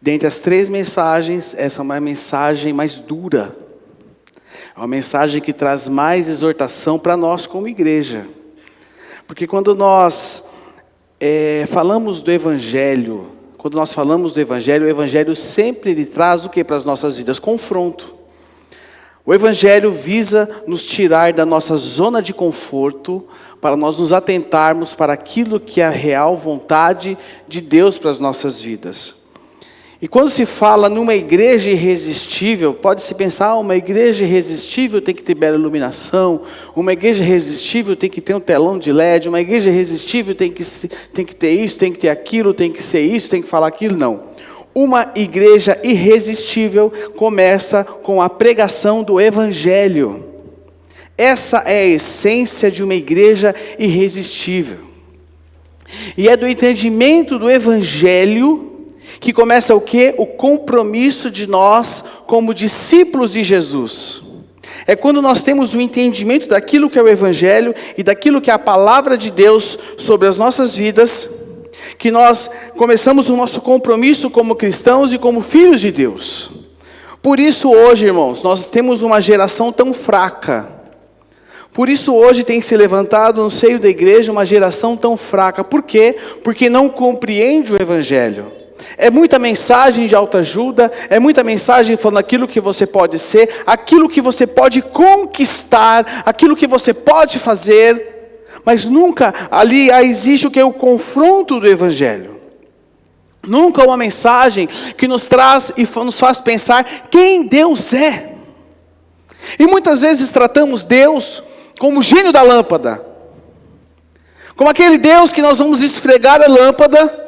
Dentre as 3 mensagens, essa é uma mensagem mais dura. É uma mensagem que traz mais exortação para nós como igreja. Porque quando nós falamos do Evangelho, o Evangelho sempre ele traz o que para as nossas vidas? Confronto. O Evangelho visa nos tirar da nossa zona de conforto, para nós nos atentarmos para aquilo que é a real vontade de Deus para as nossas vidas. E quando se fala numa igreja irresistível, pode-se pensar, uma igreja irresistível tem que ter bela iluminação, uma igreja irresistível tem que ter um telão de LED, uma igreja irresistível tem que ter isso, tem que ter aquilo, tem que ser isso, tem que falar aquilo. Não. Uma igreja irresistível começa com a pregação do Evangelho. Essa é a essência de uma igreja irresistível. E é do entendimento do Evangelho que começa o quê? O compromisso de nós como discípulos de Jesus. É quando nós temos o entendimento daquilo que é o Evangelho e daquilo que é a palavra de Deus sobre as nossas vidas, que nós começamos o nosso compromisso como cristãos e como filhos de Deus. Por isso hoje, irmãos, nós temos uma geração tão fraca. Por isso hoje tem se levantado no seio da igreja uma geração tão fraca. Por quê? Porque não compreende o Evangelho. É muita mensagem de autoajuda, é muita mensagem falando aquilo que você pode ser, aquilo que você pode conquistar, aquilo que você pode fazer, mas nunca ali existe o que é o confronto do Evangelho. Nunca uma mensagem que nos traz e nos faz pensar quem Deus é. E muitas vezes tratamos Deus como o gênio da lâmpada, como aquele Deus que nós vamos esfregar a lâmpada,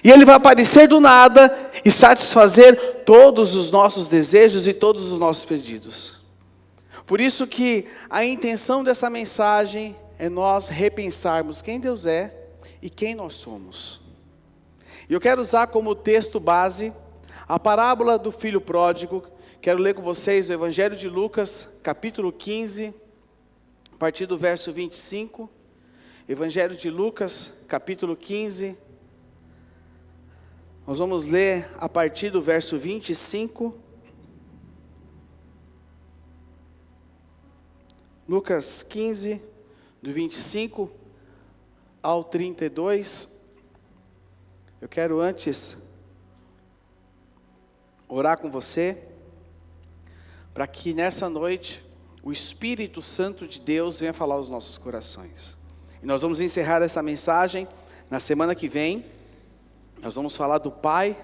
e Ele vai aparecer do nada e satisfazer todos os nossos desejos e todos os nossos pedidos. Por isso que a intenção dessa mensagem é nós repensarmos quem Deus é e quem nós somos. E eu quero usar como texto base a parábola do filho pródigo. Quero ler com vocês o Evangelho de Lucas, capítulo 15, a partir do verso 25. Evangelho de Lucas, capítulo 15. Nós vamos ler a partir do verso 25. Lucas 15, do 25 ao 32. Eu quero antes orar com você, para que nessa noite o Espírito Santo de Deus venha falar aos nossos corações. E nós vamos encerrar essa mensagem na semana que vem. Nós vamos falar do Pai.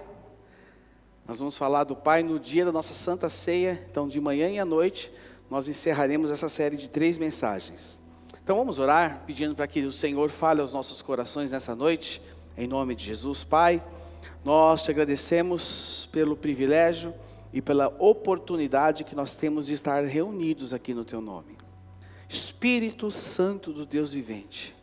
Nós vamos falar do Pai no dia da nossa Santa Ceia. Então, de manhã e à noite, nós encerraremos essa série de 3 mensagens. Então, vamos orar, pedindo para que o Senhor fale aos nossos corações nessa noite. Em nome de Jesus, Pai, nós te agradecemos pelo privilégio e pela oportunidade que nós temos de estar reunidos aqui no Teu nome. Espírito Santo do Deus vivente,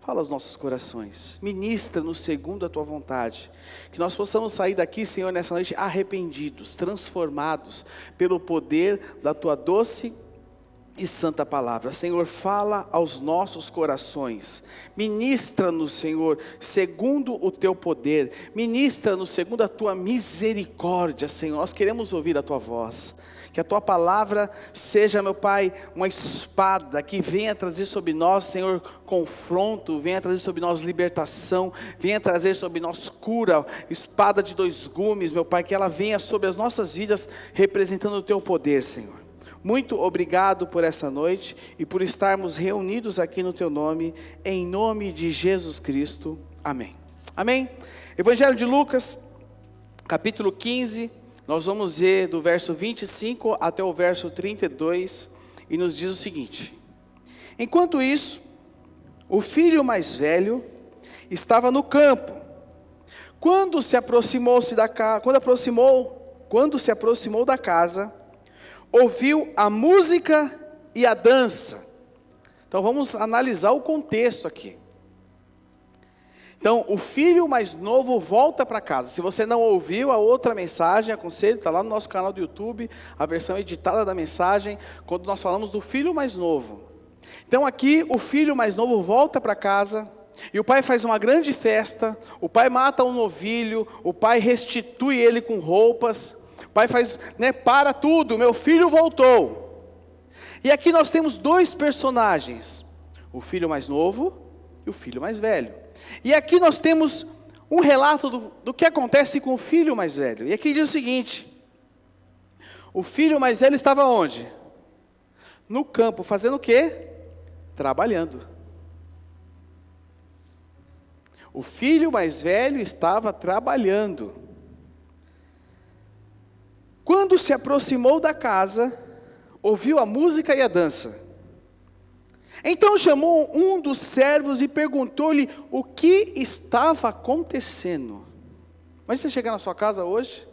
fala aos nossos corações, ministra-nos segundo a Tua vontade, que nós possamos sair daqui, Senhor, nessa noite arrependidos, transformados pelo poder da Tua doce e santa palavra. Senhor, fala aos nossos corações, ministra-nos, Senhor, segundo o Teu poder, ministra-nos segundo a Tua misericórdia, Senhor. Nós queremos ouvir a Tua voz. Que a Tua palavra seja, meu Pai, uma espada que venha trazer sobre nós, Senhor, confronto, venha trazer sobre nós libertação, venha trazer sobre nós cura, espada de 2 gumes, meu Pai, que ela venha sobre as nossas vidas, representando o Teu poder, Senhor. Muito obrigado por essa noite e por estarmos reunidos aqui no Teu nome, em nome de Jesus Cristo. Amém. Amém. Evangelho de Lucas, capítulo 15. Nós vamos ver do verso 25 até o verso 32, e nos diz o seguinte: enquanto isso, o filho mais velho estava no campo. Quando se aproximou da casa, ouviu a música e a dança. Então vamos analisar o contexto aqui. Então, o filho mais novo volta para casa. Se você não ouviu a outra mensagem, aconselho, está lá no nosso canal do YouTube, a versão editada da mensagem, quando nós falamos do filho mais novo. Então aqui, o filho mais novo volta para casa, e o pai faz uma grande festa, o pai mata um novilho, o pai restitui ele com roupas, o pai faz, para tudo, meu filho voltou. E aqui nós temos dois personagens, o filho mais novo e o filho mais velho. E aqui nós temos um relato do que acontece com o filho mais velho. E aqui diz o seguinte: o filho mais velho estava onde? No campo, fazendo o quê? Trabalhando. O filho mais velho estava trabalhando. Quando se aproximou da casa, ouviu a música e a dança. Então chamou um dos servos e perguntou-lhe o que estava acontecendo. Mas você chegar na sua casa hoje,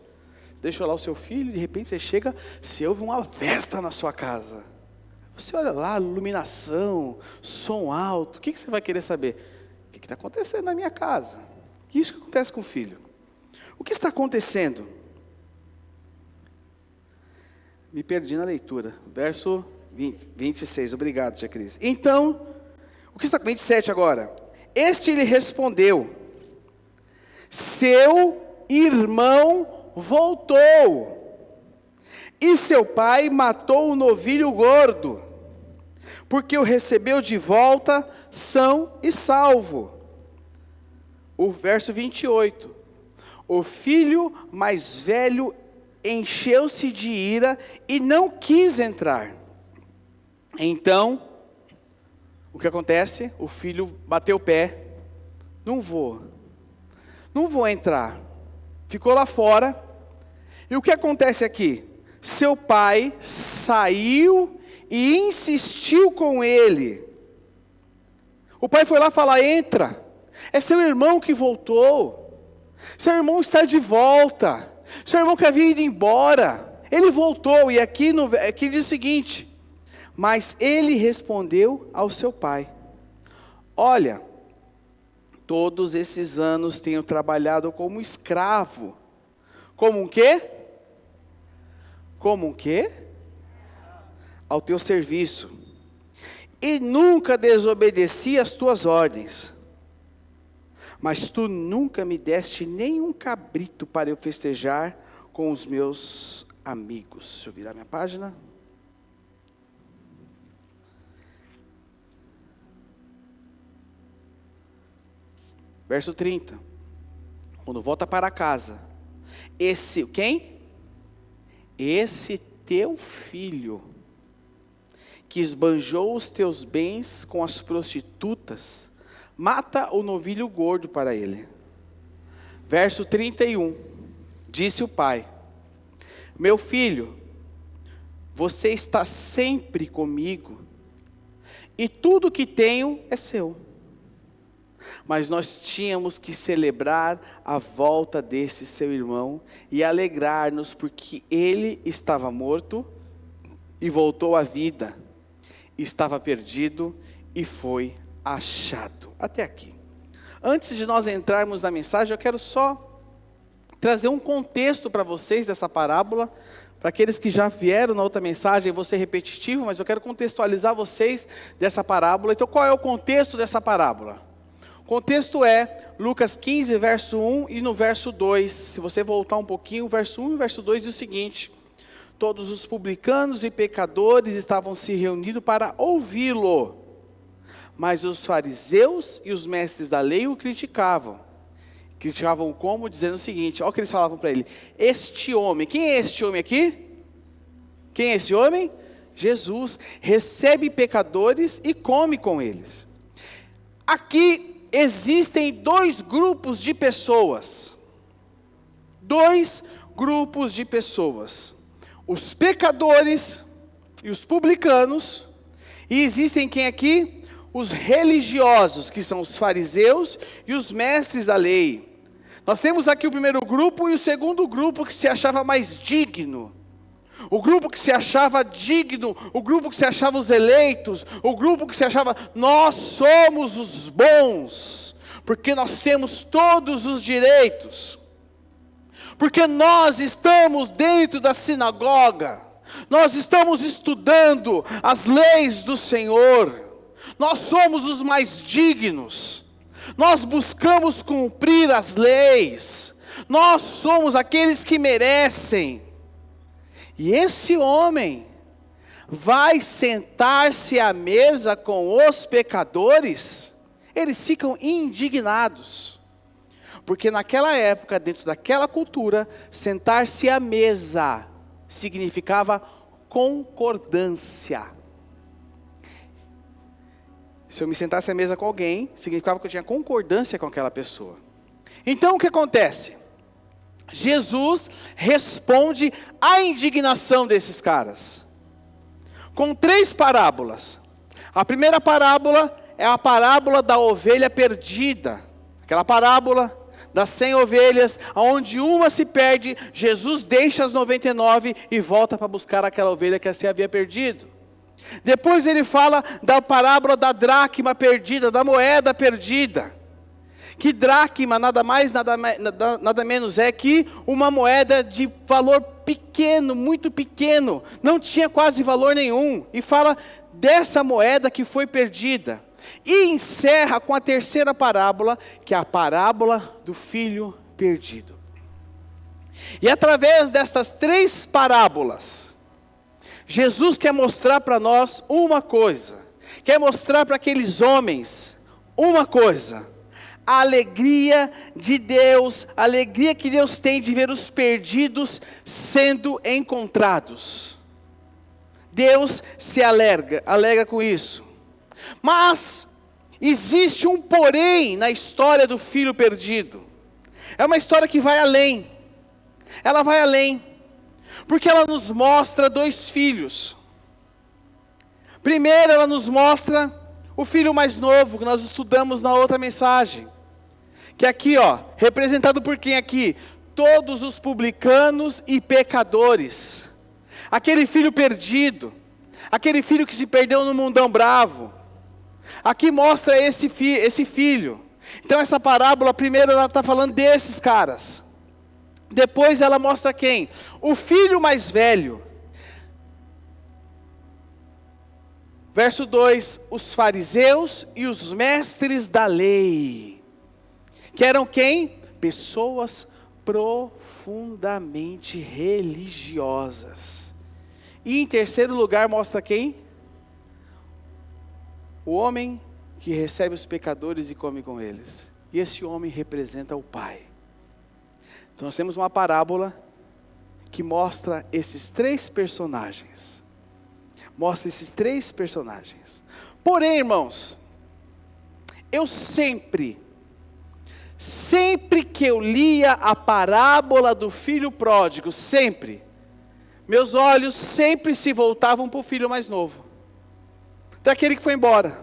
você deixou lá o seu filho, de repente você chega, você ouve uma festa na sua casa. Você olha lá, iluminação, som alto, o que você vai querer saber? O que está acontecendo na minha casa? Isso que acontece com o filho. O que está acontecendo? Me perdi na leitura. Verso 26, obrigado, tia Cris. Então, o que está... 27 agora. Este lhe respondeu: seu irmão voltou, e seu pai matou o novilho gordo, porque o recebeu de volta são e salvo. O verso 28. O filho mais velho encheu-se de ira e não quis entrar. Então, o que acontece? O filho bateu o pé. Não vou entrar. Ficou lá fora. E o que acontece aqui? Seu pai saiu e insistiu com ele. O pai foi lá falar: entra. É seu irmão que voltou. Seu irmão está de volta. Seu irmão que havia ido embora. Ele voltou. E aqui diz o seguinte: mas ele respondeu ao seu pai: olha, todos esses anos tenho trabalhado como escravo. Como um quê? Como um quê? Ao teu serviço. E nunca desobedeci às tuas ordens. Mas tu nunca me deste nenhum cabrito para eu festejar com os meus amigos. Deixa eu virar minha página. Verso 30. Quando volta para casa, quem? Esse teu filho, que esbanjou os teus bens com as prostitutas, mata o novilho gordo para ele. Verso 31. Disse o pai: meu filho, você está sempre comigo, e tudo que tenho é seu. Mas nós tínhamos que celebrar a volta desse seu irmão e alegrar-nos, porque ele estava morto e voltou à vida, estava perdido e foi achado. Até aqui. Antes de nós entrarmos na mensagem, eu quero só trazer um contexto para vocês dessa parábola. Para aqueles que já vieram na outra mensagem, eu vou ser repetitivo, mas eu quero contextualizar vocês dessa parábola. Então, qual é o contexto dessa parábola? O contexto é Lucas 15, verso 1 e no verso 2. Se você voltar um pouquinho, o verso 1 e o verso 2 diz o seguinte: todos os publicanos e pecadores estavam se reunindo para ouvi-lo, mas os fariseus e os mestres da lei o criticavam. Criticavam como? Dizendo o seguinte, olha o que eles falavam para ele: este homem, quem é este homem aqui? Quem é esse homem? Jesus, recebe pecadores e come com eles. Aqui existem dois grupos de pessoas. Dois grupos de pessoas. Os pecadores e os publicanos. E existem quem aqui? Os religiosos, que são os fariseus e os mestres da lei. Nós temos aqui o primeiro grupo e o segundo grupo que se achava mais digno. O grupo que se achava digno, o grupo que se achava os eleitos, o grupo que se achava, nós somos os bons, porque nós temos todos os direitos, porque nós estamos dentro da sinagoga, nós estamos estudando as leis do Senhor, nós somos os mais dignos. Nós buscamos cumprir as leis. Nós somos aqueles que merecem. E esse homem vai sentar-se à mesa com os pecadores? Eles ficam indignados. Porque naquela época, dentro daquela cultura, sentar-se à mesa significava concordância. Se eu me sentasse à mesa com alguém, significava que eu tinha concordância com aquela pessoa. Então o que acontece? Jesus responde à indignação desses caras com 3 parábolas. A primeira parábola é a parábola da ovelha perdida. Aquela parábola das 100 ovelhas, onde uma se perde, Jesus deixa as 99 e volta para buscar aquela ovelha que se havia perdido. Depois ele fala da parábola da dracma perdida, da moeda perdida. Que dracma nada mais, nada menos é que uma moeda de valor pequeno, muito pequeno. Não tinha quase valor nenhum. E fala dessa moeda que foi perdida. E encerra com a terceira parábola, que é a parábola do filho perdido. E através dessas 3 parábolas, Jesus quer mostrar para nós uma coisa. Quer mostrar para aqueles homens uma coisa. A alegria de Deus, a alegria que Deus tem de ver os perdidos sendo encontrados. Deus se alegra com isso. Mas existe um porém na história do filho perdido. É uma história que vai além. Ela vai além. Porque ela nos mostra 2 filhos. Primeiro ela nos mostra o filho mais novo, que nós estudamos na outra mensagem. Que aqui, representado por quem aqui? Todos os publicanos e pecadores. Aquele filho perdido. Aquele filho que se perdeu no mundão bravo. Aqui mostra esse filho. Então essa parábola, primeiro ela está falando desses caras. Depois ela mostra quem? O filho mais velho. Verso 2, os fariseus e os mestres da lei. Que eram quem? Pessoas profundamente religiosas. E em terceiro lugar mostra quem? O homem que recebe os pecadores e come com eles. E esse homem representa o Pai. Então nós temos uma parábola que mostra esses 3 personagens. Mostra esses 3 personagens. Porém, irmãos, eu sempre que eu lia a parábola do filho pródigo, meus olhos sempre se voltavam para o filho mais novo. Para aquele que foi embora.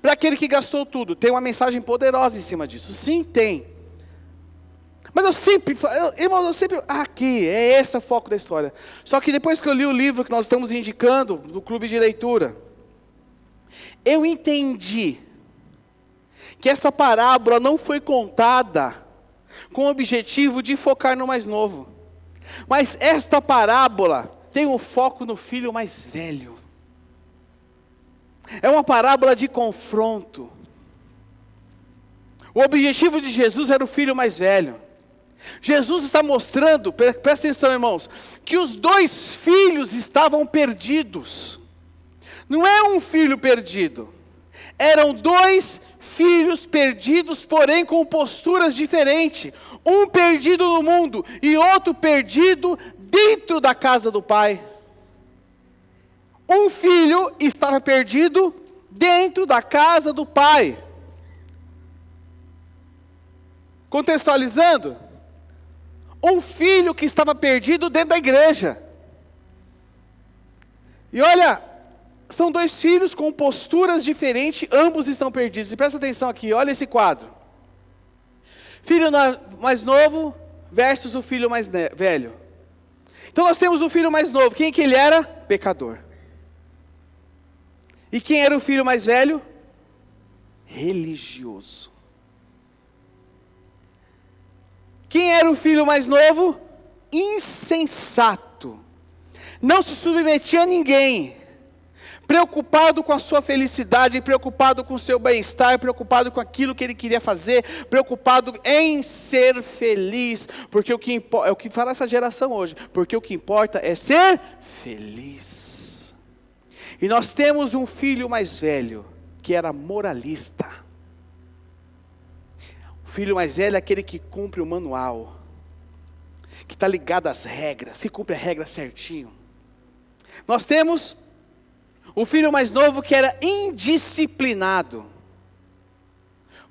Para aquele que gastou tudo. Tem uma mensagem poderosa em cima disso. Sim, tem. Mas aqui, é esse o foco da história. Só que depois que eu li o livro que nós estamos indicando, do clube de leitura, eu entendi que essa parábola não foi contada com o objetivo de focar no mais novo. Mas esta parábola tem um foco no filho mais velho. É uma parábola de confronto. O objetivo de Jesus era o filho mais velho. Jesus está mostrando, presta atenção irmãos, que os 2 filhos estavam perdidos. Não é um filho perdido. Eram 2 filhos perdidos, porém com posturas diferentes. Um perdido no mundo e outro perdido dentro da casa do pai. Um filho estava perdido dentro da casa do pai. Contextualizando, um filho que estava perdido dentro da igreja. E olha, são 2 filhos com posturas diferentes, ambos estão perdidos. E presta atenção aqui, olha esse quadro. Filho mais novo versus o filho mais velho. Então nós temos o filho mais novo. Quem que ele era? Pecador. E quem era o filho mais velho? Religioso. Quem era o filho mais novo? Insensato. Não se submetia a ninguém. preocupado com a sua felicidade, preocupado com o seu bem-estar, preocupado com aquilo que ele queria fazer, preocupado em ser feliz, porque o que importa, é o que fala essa geração hoje, porque o que importa é ser feliz. E nós temos um filho mais velho, que era moralista. O filho mais velho é aquele que cumpre o manual, que está ligado às regras, que cumpre a regra certinho. Nós temos o filho mais novo que era indisciplinado.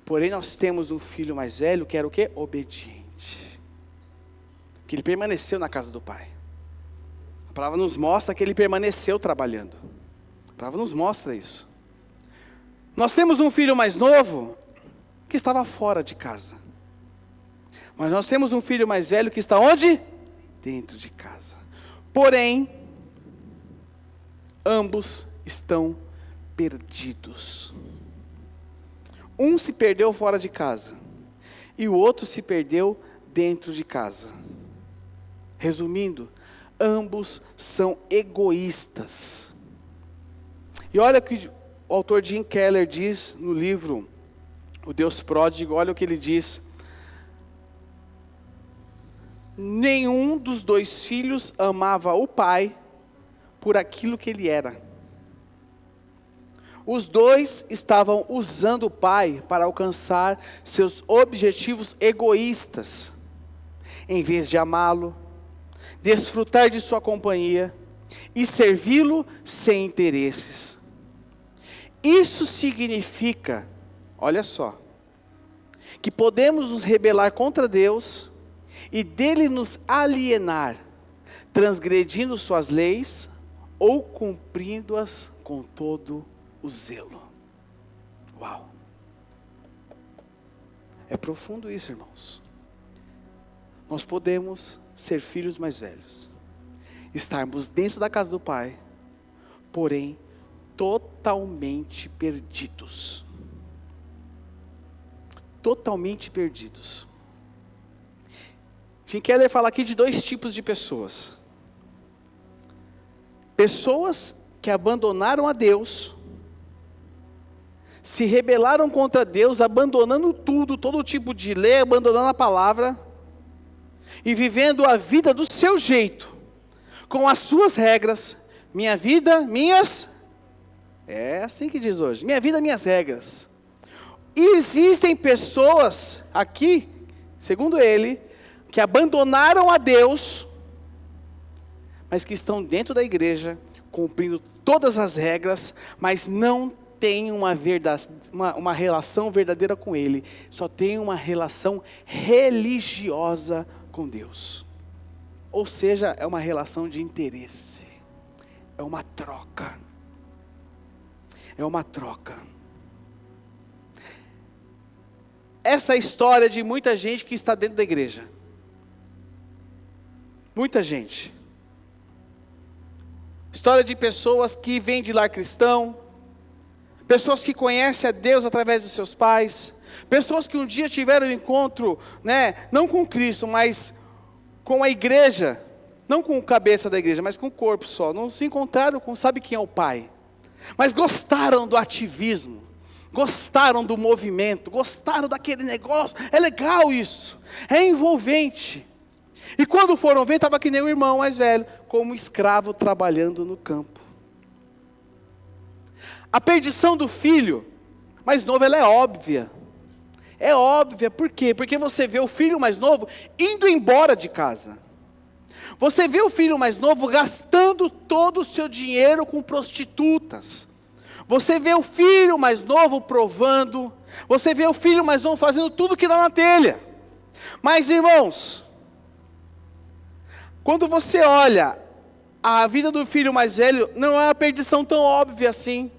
Porém nós temos um filho mais velho que era o quê? Obediente. Que ele permaneceu na casa do pai. A palavra nos mostra que ele permaneceu trabalhando. A palavra nos mostra isso. Nós temos um filho mais novo que estava fora de casa. Mas nós temos um filho mais velho que está onde? Dentro de casa. Porém, ambos estão perdidos. Um se perdeu fora de casa e o outro se perdeu dentro de casa. Resumindo, ambos são egoístas. E olha o que o autor Jim Keller diz no livro O Deus Pródigo, olha o que ele diz. Nenhum dos dois filhos amava o pai por aquilo que ele era. Os dois estavam usando o pai para alcançar seus objetivos egoístas, em vez de amá-lo, desfrutar de sua companhia e servi-lo sem interesses. Isso significa, olha só, que podemos nos rebelar contra Deus e dele nos alienar, transgredindo suas leis ou cumprindo-as com todo o zelo. Uau! É profundo isso, irmãos. Nós podemos ser filhos mais velhos, estarmos dentro da casa do Pai, porém totalmente perdidos. Totalmente perdidos. Tim Keller fala aqui de dois tipos de pessoas. Pessoas que abandonaram a Deus, se rebelaram contra Deus, abandonando tudo, todo tipo de lei, abandonando a palavra, e vivendo a vida do seu jeito, com as suas regras. Minha vida, minhas... É assim que diz hoje. Minha vida, minhas regras. E existem pessoas aqui, segundo ele, que abandonaram a Deus, mas que estão dentro da igreja, cumprindo todas as regras, mas não têm uma relação verdadeira com Ele, só tem uma relação religiosa com Deus. Ou seja, é uma relação de interesse, é uma troca. É uma troca. Essa é a história de muita gente que está dentro da igreja. Muita gente. História de pessoas que vêm de lar cristão, pessoas que conhecem a Deus através dos seus pais, pessoas que um dia tiveram um encontro, não com Cristo, mas com a igreja, não com o cabeça da igreja, mas com o corpo só, não se encontraram com, sabe quem é o Pai, mas gostaram do ativismo, gostaram do movimento, gostaram daquele negócio, é legal isso, é envolvente. E quando foram ver, estava que nem o irmão mais velho, como escravo trabalhando no campo. A perdição do filho mais novo, ela é óbvia. É óbvia, por quê? Porque você vê o filho mais novo indo embora de casa. Você vê o filho mais novo gastando todo o seu dinheiro com prostitutas. Você vê o filho mais novo provando. Você vê o filho mais novo fazendo tudo que dá na telha. Mas, irmãos, quando você olha a vida do filho mais velho, não é uma perdição tão óbvia assim.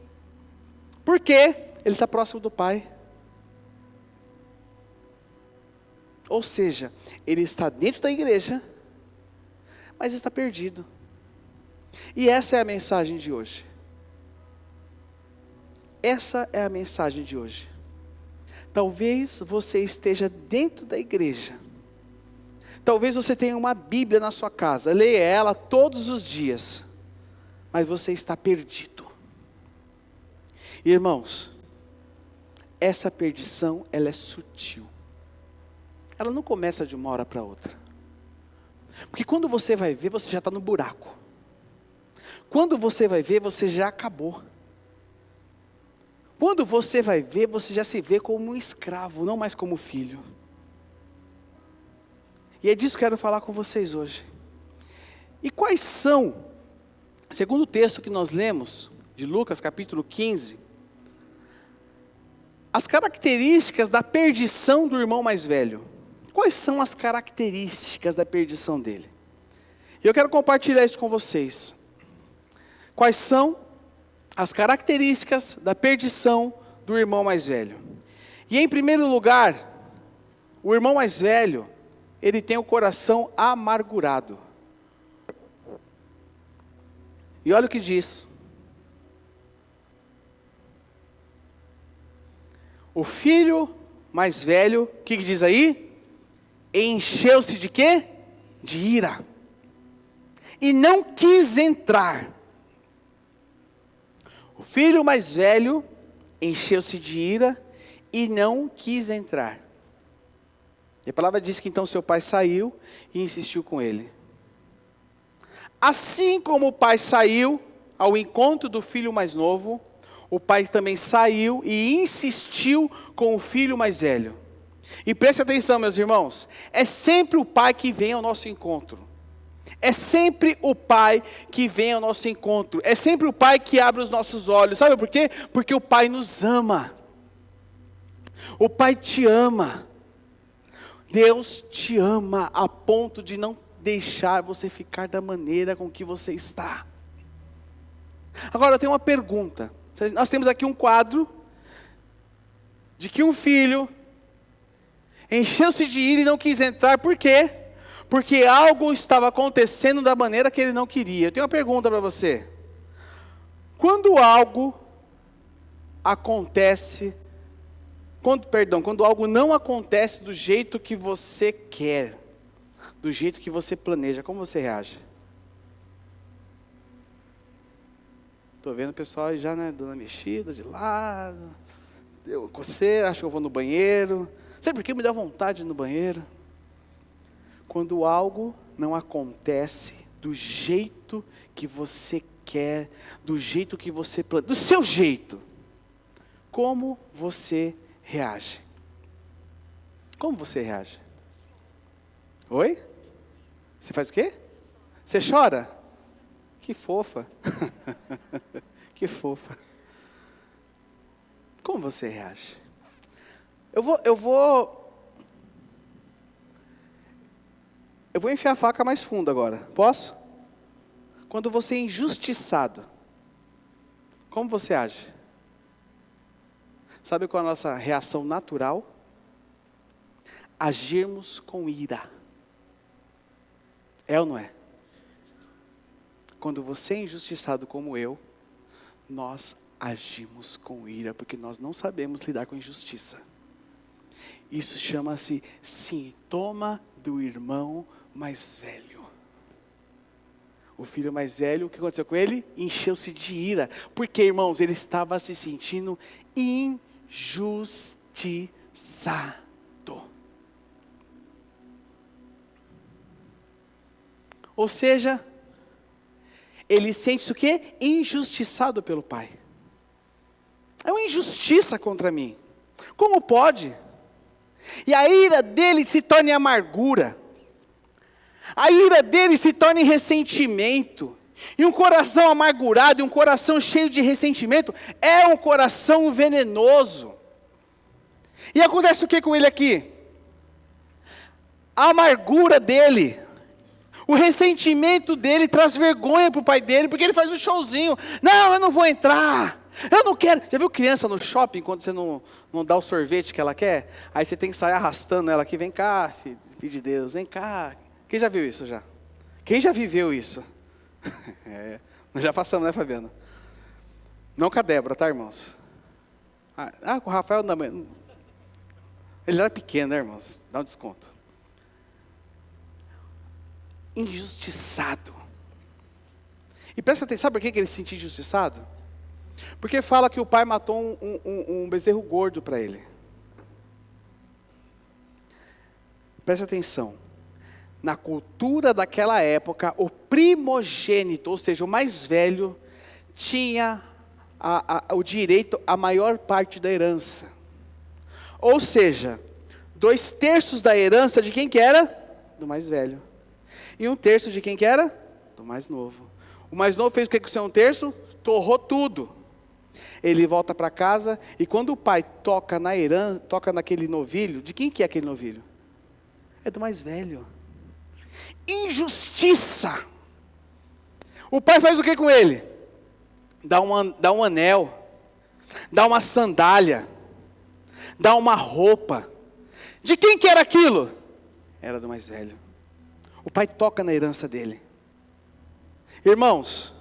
Por quê? Ele está próximo do pai. Ou seja, ele está dentro da igreja, mas está perdido. E essa é a mensagem de hoje. Essa é a mensagem de hoje. Talvez você esteja dentro da igreja. Talvez você tenha uma Bíblia na sua casa, leia ela todos os dias, mas você está perdido. Irmãos, essa perdição, ela é sutil. Ela não começa de uma hora para outra. Porque quando você vai ver, você já está no buraco. Quando você vai ver, você já acabou. Quando você vai ver, você já se vê como um escravo, não mais como filho. E é disso que eu quero falar com vocês hoje. E quais são, segundo o texto que nós lemos, de Lucas capítulo 15, as características da perdição do irmão mais velho? Quais são as características da perdição dele? E eu quero compartilhar isso com vocês. Quais são as características da perdição do irmão mais velho? E em primeiro lugar, o irmão mais velho, ele tem o coração amargurado. E olha o que diz. O filho mais velho, o que diz aí? Encheu-se de quê? De ira. E não quis entrar. O filho mais velho encheu-se de ira e não quis entrar. E a palavra diz que então seu pai saiu e insistiu com ele. Assim como o pai saiu ao encontro do filho mais novo, o pai também saiu e insistiu com o filho mais velho. E preste atenção, meus irmãos, é sempre o pai que vem ao nosso encontro. É sempre o pai que vem ao nosso encontro. É sempre o pai que abre os nossos olhos. Sabe por quê? Porque o pai nos ama. O pai te ama. Deus te ama a ponto de não deixar você ficar da maneira com que você está. Agora eu tenho uma pergunta. Nós temos aqui um quadro de que um filho encheu-se de ira e não quis entrar. Por quê? Porque algo estava acontecendo da maneira que ele não queria. Eu tenho uma pergunta para você. Quando algo acontece, quando algo não acontece do jeito que você quer, do jeito que você planeja, como você reage? Estou vendo o pessoal já, né, dando uma mexida de lado. Você acha que eu vou no banheiro? Sabe por que me dá vontade de ir no banheiro? Quando algo não acontece do jeito que você quer, do jeito que você planeja, do seu jeito, como você reage? Como você reage? Oi? Você faz o quê? Você chora? Que fofa. Que fofa. Como você reage? Eu vou enfiar a faca mais fundo agora. Posso? Quando você é injustiçado, como você age? Sabe qual é a nossa reação natural? Agirmos com ira. É ou não é? Quando você é injustiçado como eu, nós agimos com ira, porque nós não sabemos lidar com injustiça. Isso chama-se sintoma do irmão mais velho. O filho mais velho, o que aconteceu com ele? Encheu-se de ira. Porque, irmãos, ele estava se sentindo injustiçado. Ou seja, ele sente-se o quê? Injustiçado pelo pai. É uma injustiça contra mim. Como pode? E a ira dele se torna em amargura. A ira dele se torna em ressentimento. E um coração amargurado, e um coração cheio de ressentimento, é um coração venenoso. E acontece o que com ele aqui? A amargura dele, o ressentimento dele traz vergonha para o pai dele, porque ele faz um showzinho. Não, eu não vou entrar. Eu não quero. Já viu criança no shopping, quando você não dá o sorvete que ela quer? Aí você tem que sair arrastando ela aqui. Vem cá, filho de Deus, vem cá. Quem já viu isso já? Quem já viveu isso? Nós já passamos, né, Fabiano? Não com a Débora, tá, irmãos? Com o Rafael não. Ele era pequeno, né, irmãos? Dá um desconto. Injustiçado. E presta atenção, sabe por que ele se sentia injustiçado? Porque fala que o pai matou um bezerro gordo para ele. Presta atenção. Na cultura daquela época, o primogênito, ou seja, o mais velho, tinha o direito à maior parte da herança. Ou seja, 2/3 da herança de quem que era? Do mais velho. E 1/3 de quem que era? Do mais novo. O mais novo fez o que com o seu 1/3? Torrou tudo. Ele volta para casa e quando o pai toca na herança, toca naquele novilho, de quem que é aquele novilho? É do mais velho. Injustiça. O pai faz o que com ele? Dá um anel, dá uma sandália, dá uma roupa. De quem que era aquilo? Era do mais velho. O pai toca na herança dele. Irmãos,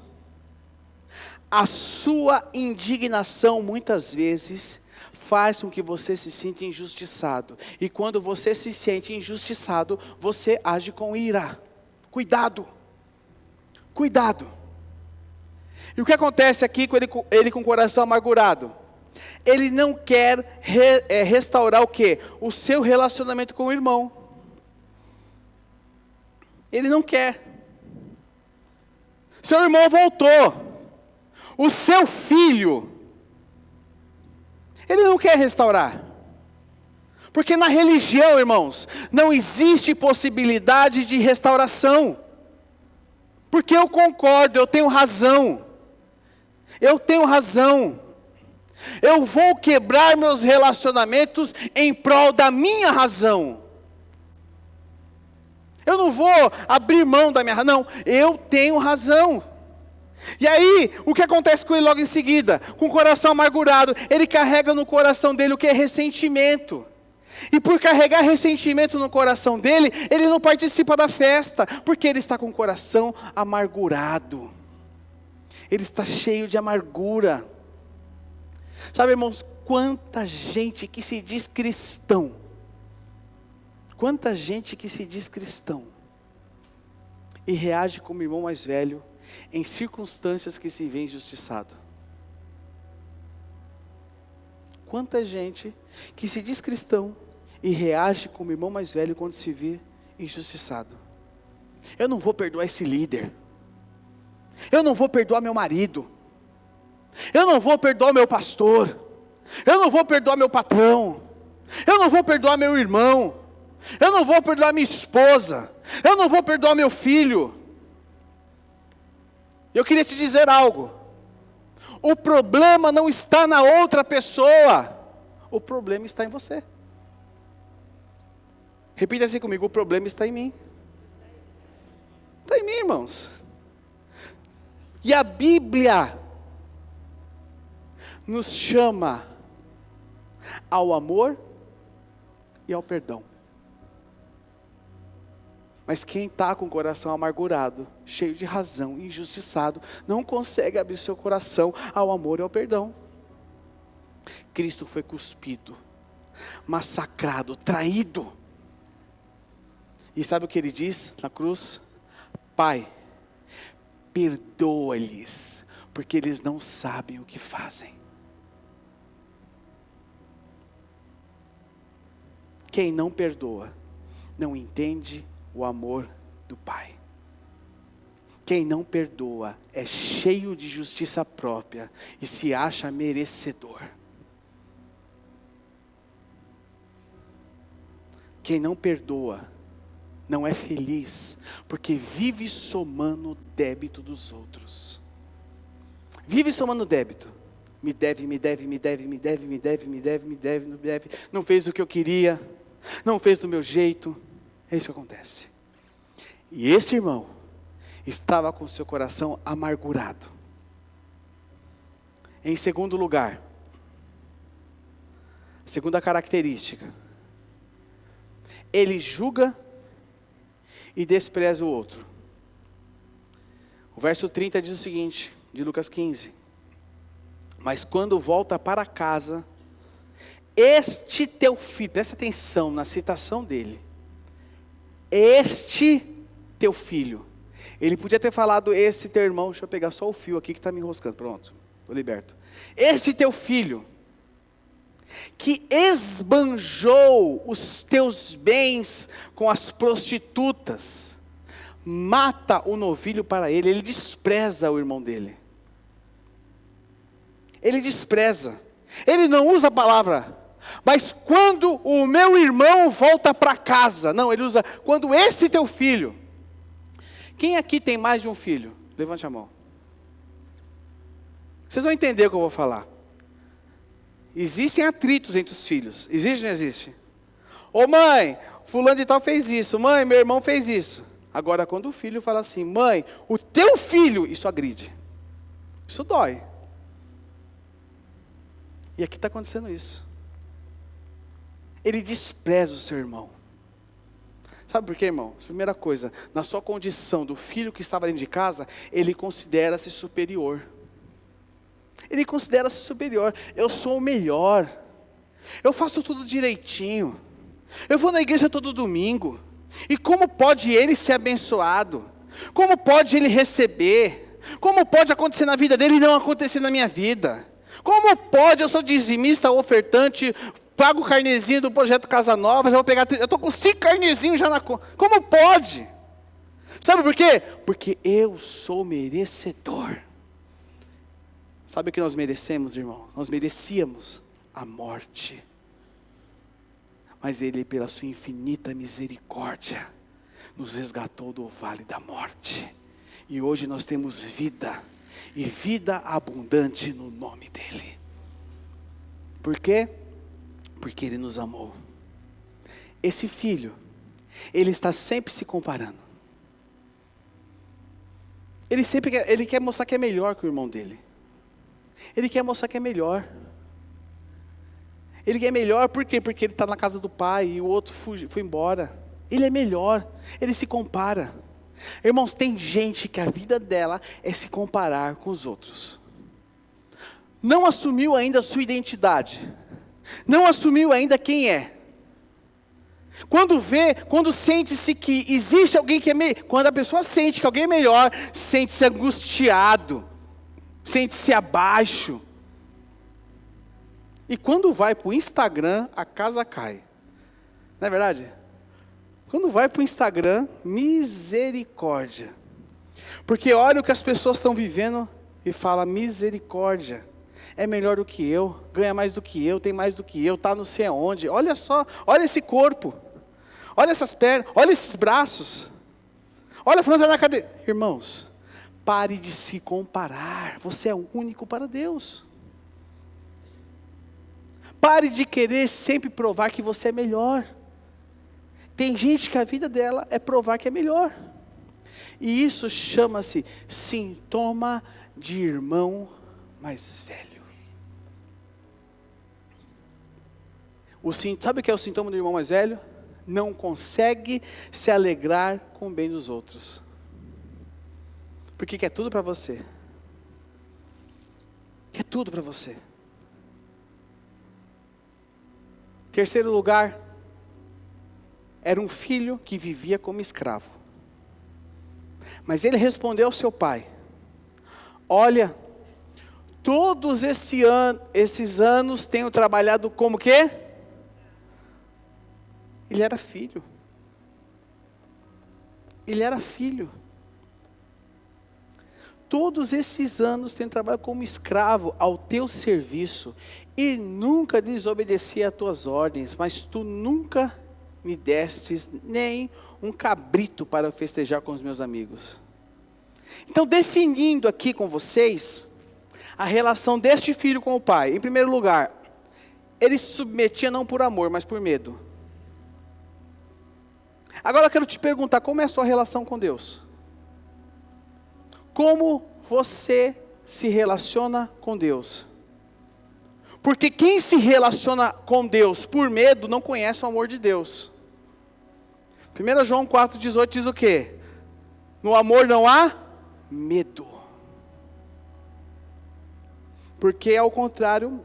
a sua indignação muitas vezes faz com que você se sinta injustiçado. E quando você se sente injustiçado, você age com ira. Cuidado. Cuidado. E o que acontece aqui com ele com o coração amargurado? Ele não quer restaurar o quê? O seu relacionamento com o irmão. Ele não quer. Seu irmão voltou. O seu filho, ele não quer restaurar. Porque na religião, irmãos, não existe possibilidade de restauração. Porque eu concordo, eu tenho razão. Eu tenho razão. Eu vou quebrar meus relacionamentos em prol da minha razão. Eu não vou abrir mão da minha razão. Não, eu tenho razão. E aí, o que acontece com ele logo em seguida? Com o coração amargurado, ele carrega no coração dele o que é ressentimento. E por carregar ressentimento no coração dele, ele não participa da festa, porque ele está com o coração amargurado. Ele está cheio de amargura. Sabe, irmãos, quanta gente que se diz cristão. Quanta gente que se diz cristão. E reage como irmão mais velho, em circunstâncias que se vê injustiçado. Quanta gente que se diz cristão e reage como irmão mais velho quando se vê injustiçado. Eu não vou perdoar esse líder. Eu não vou perdoar meu marido. Eu não vou perdoar meu pastor. Eu não vou perdoar meu patrão. Eu não vou perdoar meu irmão. Eu não vou perdoar minha esposa. Eu não vou perdoar meu filho. Eu queria te dizer algo. O problema não está na outra pessoa. O problema está em você. Repita assim comigo: o problema está em mim. Está em mim, irmãos. E a Bíblia nos chama ao amor e ao perdão. Mas quem está com o coração amargurado, cheio de razão, injustiçado, não consegue abrir seu coração ao amor e ao perdão. Cristo foi cuspido, massacrado, traído. E sabe o que ele diz na cruz? Pai, perdoa-lhes, porque eles não sabem o que fazem. Quem não perdoa, não entende o amor do Pai. Quem não perdoa é cheio de justiça própria e se acha merecedor. Quem não perdoa não é feliz, porque vive somando o débito dos outros. Vive somando débito. Me deve, me deve, me deve, me deve, me deve, me deve, me deve, me deve. Não fez o que eu queria, não fez do meu jeito. É isso que acontece. E esse irmão estava com seu coração amargurado. Em segundo lugar, segunda característica, ele julga e despreza o outro. O verso 30 diz o seguinte, de Lucas 15: mas quando volta para casa, este teu filho, presta atenção na citação dele, este teu filho. Ele podia ter falado esse teu irmão, deixa eu pegar só o fio aqui que está me enroscando, pronto. estou liberto. Esse teu filho, que esbanjou os teus bens com as prostitutas, mata o novilho para ele. Ele despreza o irmão dele. Ele despreza. Ele não usa a palavra, mas quando o meu irmão volta para casa. Não, ele usa, quando esse teu filho. Quem aqui tem mais de um filho? Levante a mão. Vocês vão entender o que eu vou falar. Existem atritos entre os filhos. Existe ou não existe? Ô mãe, fulano de tal fez isso. Mãe, meu irmão fez isso. Agora quando o filho fala assim, mãe, o teu filho, isso agride. Isso dói. E aqui está acontecendo isso. Ele despreza o seu irmão. Sabe por quê, irmão? Primeira coisa, na sua condição do filho que estava dentro de casa, ele considera-se superior. Ele considera-se superior. Eu sou o melhor. Eu faço tudo direitinho. Eu vou na igreja todo domingo. E como pode ele ser abençoado? Como pode ele receber? Como pode acontecer na vida dele e não acontecer na minha vida? Como pode? Eu sou dizimista, ofertante, pago o carnezinho do projeto Casa Nova, já vou pegar, eu estou com 5 carnezinhos já na conta. Como pode? Sabe por quê? Porque eu sou merecedor. Sabe o que nós merecemos, irmão? Nós merecíamos a morte. Mas Ele, pela sua infinita misericórdia, nos resgatou do vale da morte. E hoje nós temos vida. E vida abundante no nome dEle. Por quê? Porque Ele nos amou. Esse filho, ele está sempre se comparando. Ele quer mostrar que é melhor que o irmão dele. Ele quer mostrar que é melhor. Ele é melhor por quê? Porque ele está na casa do pai e o outro foi embora. Ele é melhor, ele se compara. Irmãos, tem gente que a vida dela é se comparar com os outros. Não assumiu ainda a sua identidade. Não assumiu ainda quem é. Quando sente-se que existe alguém que é melhor, quando a pessoa sente que alguém é melhor, sente-se angustiado, sente-se abaixo. E quando vai para o Instagram, a casa cai. Não é verdade? Quando vai para o Instagram, misericórdia. Porque olha o que as pessoas estão vivendo e fala misericórdia. É melhor do que eu, ganha mais do que eu, tem mais do que eu, está não sei aonde. Olha só, olha esse corpo. Olha essas pernas, olha esses braços. Olha a fronte da cadeira. Irmãos, pare de se comparar. Você é único para Deus. Pare de querer sempre provar que você é melhor. Tem gente que a vida dela é provar que é melhor. E isso chama-se sintoma de irmão mais velho. Sabe o que é o sintoma do irmão mais velho? Não consegue se alegrar com o bem dos outros. Porque quer tudo para você. Quer tudo para você. Terceiro lugar, era um filho que vivia como escravo. Mas ele respondeu ao seu pai: olha, todos esses anos tenho trabalhado como quê? Ele era filho. Ele era filho. Todos esses anos tenho trabalhado como escravo ao teu serviço e nunca desobedeci às tuas ordens, mas tu nunca me destes nem um cabrito para festejar com os meus amigos. Então, definindo aqui com vocês a relação deste filho com o pai. Em primeiro lugar, ele se submetia não por amor, mas por medo. Agora eu quero te perguntar, como é a sua relação com Deus? Como você se relaciona com Deus? Porque quem se relaciona com Deus por medo não conhece o amor de Deus. 1 João 4,18 diz o quê? No amor não há medo. Porque ao contrário,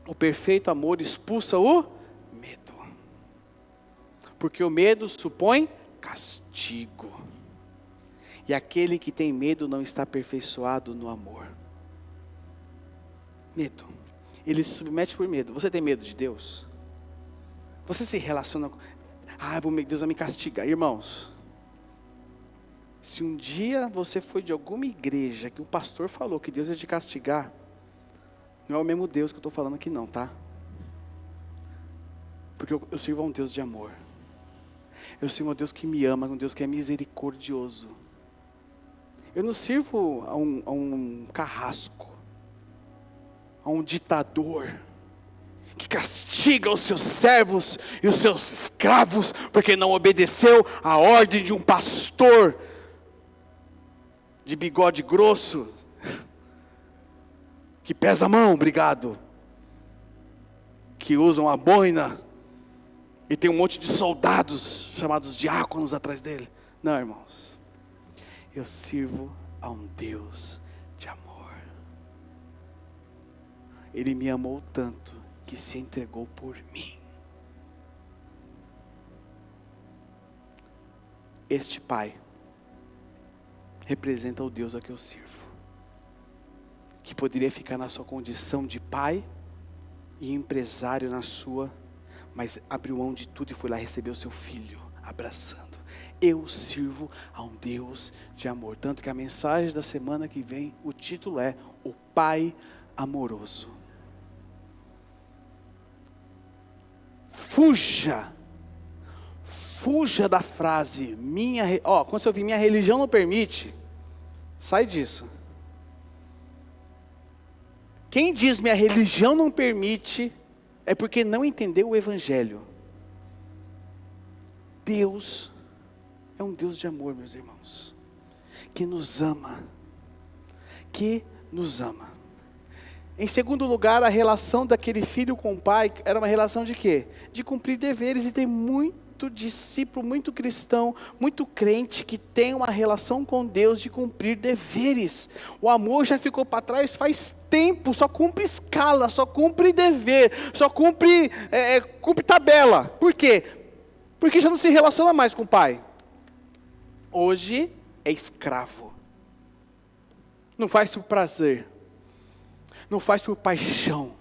o perfeito amor expulsa o medo. Porque o medo supõe castigo. E aquele que tem medo não está aperfeiçoado no amor. Medo. Ele se submete por medo. Você tem medo de Deus? Você se relaciona com... Deus vai me castigar. Irmãos, se um dia você foi de alguma igreja que o pastor falou que Deus ia te castigar, não é o mesmo Deus que eu estou falando aqui não, tá? Porque eu sirvo a um Deus de amor. Eu sirvo a um Deus que me ama, um Deus que é misericordioso. Eu não sirvo a um carrasco, a um ditador, que castiga os seus servos e os seus escravos, porque não obedeceu a ordem de um pastor de bigode grosso, que pesa a mão, obrigado, que usam a boina, e tem um monte de soldados, chamados diáconos atrás dele. Não, irmãos, eu sirvo a um Deus de amor. Ele me amou tanto, que se entregou por mim. Este Pai representa o Deus a que eu sirvo, que poderia ficar na sua condição de pai e empresário na sua, mas abriu mão de tudo e foi lá receber o seu filho, abraçando. Eu sirvo a um Deus de amor. Tanto que a mensagem da semana que vem, o título é O Pai Amoroso. Fuja da frase, quando você ouvir minha religião não permite, sai disso. Quem diz minha religião não permite, é porque não entendeu o Evangelho. Deus é um Deus de amor, meus irmãos, que nos ama. Em segundo lugar, a relação daquele filho com o pai era uma relação de quê? De cumprir deveres, e tem muito discípulo, muito cristão, muito crente que tem uma relação com Deus de cumprir deveres. O amor já ficou para trás faz tempo, só cumpre escala, só cumpre dever, só cumpre tabela. Por quê? Porque já não se relaciona mais com o pai. Hoje é escravo. Não faz por prazer. Não faz por paixão.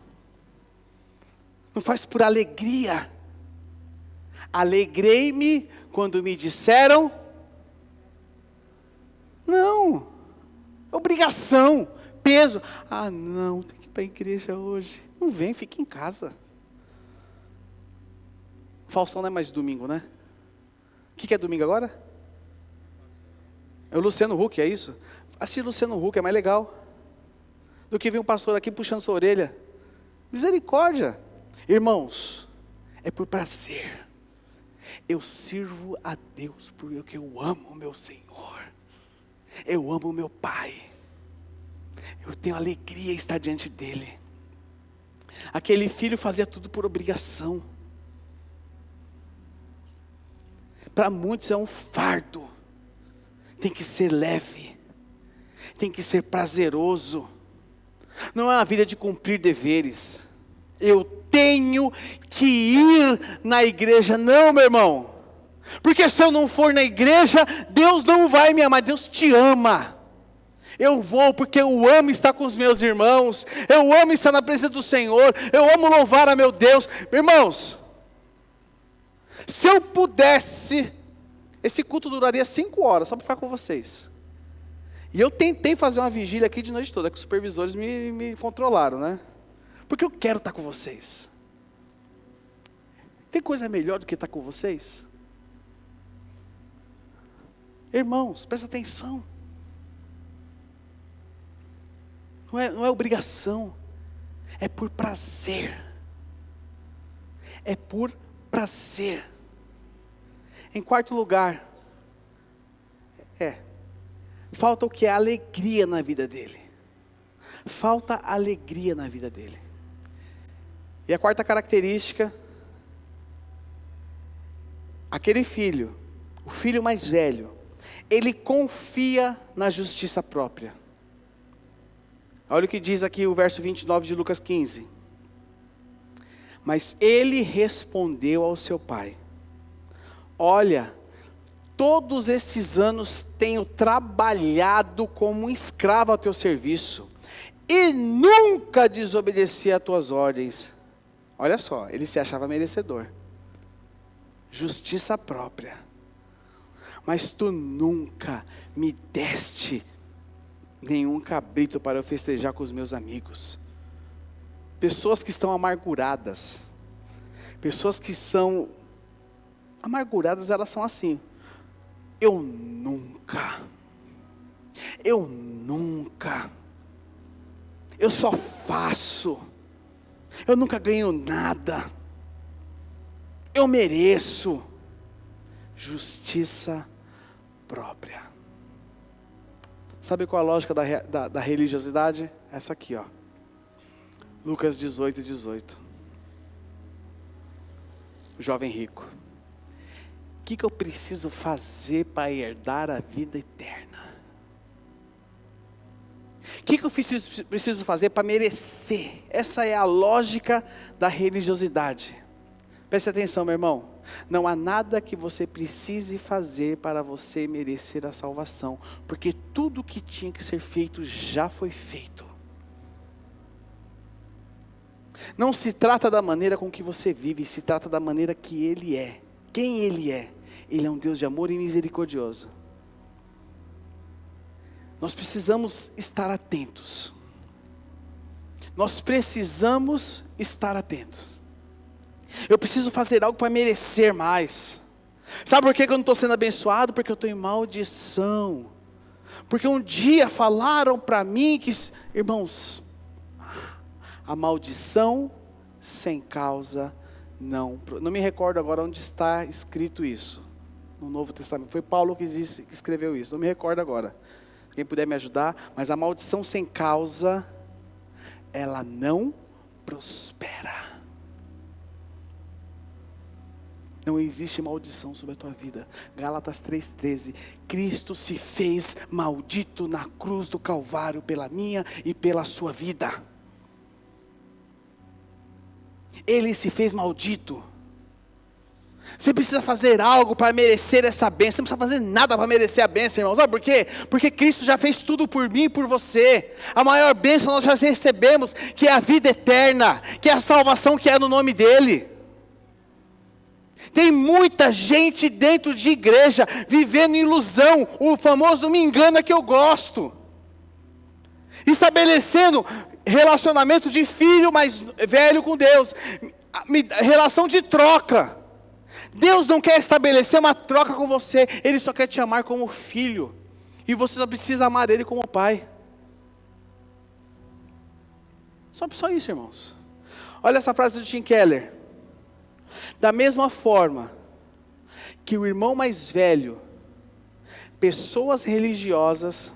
Não faz por alegria. Alegrei-me quando me disseram. Não. Obrigação. Peso. Não, tem que ir para a igreja hoje. Não vem, fica em casa. Faustão não é mais domingo, né? O que é domingo agora? É o Luciano Huck, é isso? Assiste o Luciano Huck, é mais legal do que vir um pastor aqui puxando sua orelha. Misericórdia. Irmãos, é por prazer. Eu sirvo a Deus porque eu amo o meu Senhor. Eu amo o meu Pai. Eu tenho alegria em estar diante dEle. Aquele filho fazia tudo por obrigação. Para muitos é um fardo. Tem que ser leve. Tem que ser prazeroso. Não é uma vida de cumprir deveres. Eu tenho que ir na igreja. Não, meu irmão. Porque se eu não for na igreja, Deus não vai me amar. Deus te ama. Eu vou porque eu amo estar com os meus irmãos. Eu amo estar na presença do Senhor. Eu amo louvar a meu Deus. Irmãos, se eu pudesse, esse culto duraria 5 horas, só para ficar com vocês. E eu tentei fazer uma vigília aqui de noite toda, que os supervisores me controlaram, né? Porque eu quero estar com vocês. Tem coisa melhor do que estar com vocês? Irmãos, presta atenção. Não é obrigação. É por prazer. É por prazer. Em quarto lugar, falta o que? Alegria na vida dele. Falta alegria na vida dele. E a quarta característica, aquele filho, o filho mais velho, ele confia na justiça própria. Olha o que diz aqui o verso 29 de Lucas 15. Mas ele respondeu ao seu pai: olha, todos esses anos tenho trabalhado como um escravo ao teu serviço. e nunca desobedeci às tuas ordens. Olha só, ele se achava merecedor. Justiça própria. Mas tu nunca me deste nenhum cabrito para eu festejar com os meus amigos. Pessoas que estão amarguradas. Pessoas que são amarguradas, elas são assim. Eu nunca. Eu só faço. Eu nunca ganho nada. Eu mereço. Justiça própria. Sabe qual a lógica da religiosidade? Essa aqui, ó. Lucas 18, 18. O jovem rico. O que eu preciso fazer para herdar a vida eterna? O que eu preciso fazer para merecer? Essa é a lógica da religiosidade. Preste atenção, meu irmão. Não há nada que você precise fazer para você merecer a salvação. Porque tudo que tinha que ser feito já foi feito. Não se trata da maneira com que você vive, se trata da maneira que Ele é. Quem Ele é? Ele é um Deus de amor e misericordioso. Nós precisamos estar atentos. Nós precisamos estar atentos. Eu preciso fazer algo para merecer mais. Sabe por que eu não estou sendo abençoado? Porque eu estou em maldição. Porque um dia falaram para mim que, irmãos, a maldição sem causa não me recordo agora onde está escrito isso. No Novo Testamento. Foi Paulo que escreveu isso. Não me recordo agora. Quem puder me ajudar. Mas a maldição sem causa, ela não prospera. Não existe maldição sobre a tua vida. Gálatas 3,13. Cristo se fez maldito na cruz do Calvário pela minha e pela sua vida. Ele se fez maldito. Você precisa fazer algo para merecer essa bênção. Você não precisa fazer nada para merecer a bênção, irmão. Sabe por quê? Porque Cristo já fez tudo por mim e por você. A maior bênção nós já recebemos, que é a vida eterna, que é a salvação que é no nome dEle. Tem muita gente dentro de igreja, vivendo em ilusão, o famoso me engana que eu gosto. Estabelecendo relacionamento de filho mais velho com Deus, relação de troca. Deus não quer estabelecer uma troca com você, Ele só quer te amar como filho, e você só precisa amar Ele como pai. Só isso, irmãos. Olha essa frase do Tim Keller. Da mesma forma que o irmão mais velho, pessoas religiosas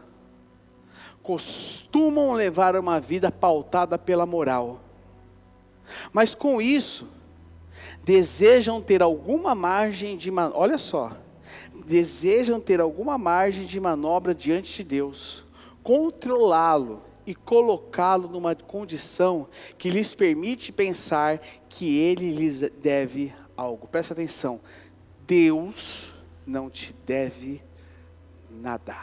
costumam levar uma vida pautada pela moral, mas com isso desejam ter alguma margem de olha só, desejam ter alguma margem de manobra diante de Deus, controlá-lo e colocá-lo numa condição que lhes permite pensar que Ele lhes deve algo. Presta atenção, Deus não te deve nada.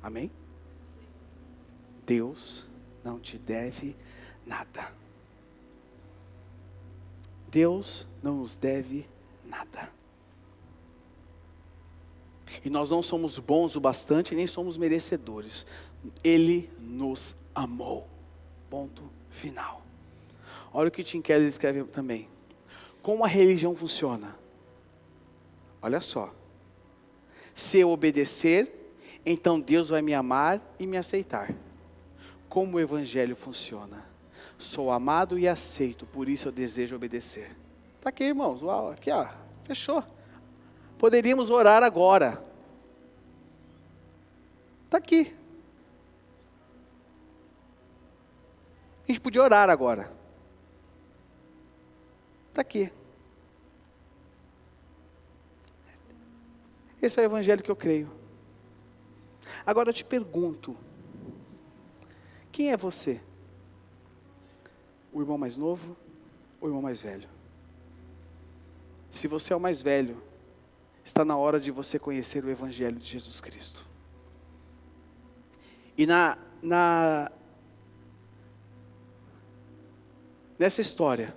Amém? Deus não te deve nada. Deus não nos deve nada. E nós não somos bons o bastante, nem somos merecedores. Ele nos amou. Ponto final. Olha o que Tim Keller escreve também. Como a religião funciona? Olha só. Se eu obedecer, então Deus vai me amar e me aceitar. Como o evangelho funciona? Sou amado e aceito, por isso eu desejo obedecer. Está aqui, irmãos. Uau, aqui, ó. Fechou. Poderíamos orar agora. Está aqui. A gente podia orar agora. Está aqui. Esse é o evangelho que eu creio. Agora eu te pergunto. Quem é você? O irmão mais novo ou o irmão mais velho? Se você é o mais velho, está na hora de você conhecer o evangelho de Jesus Cristo. E nessa história,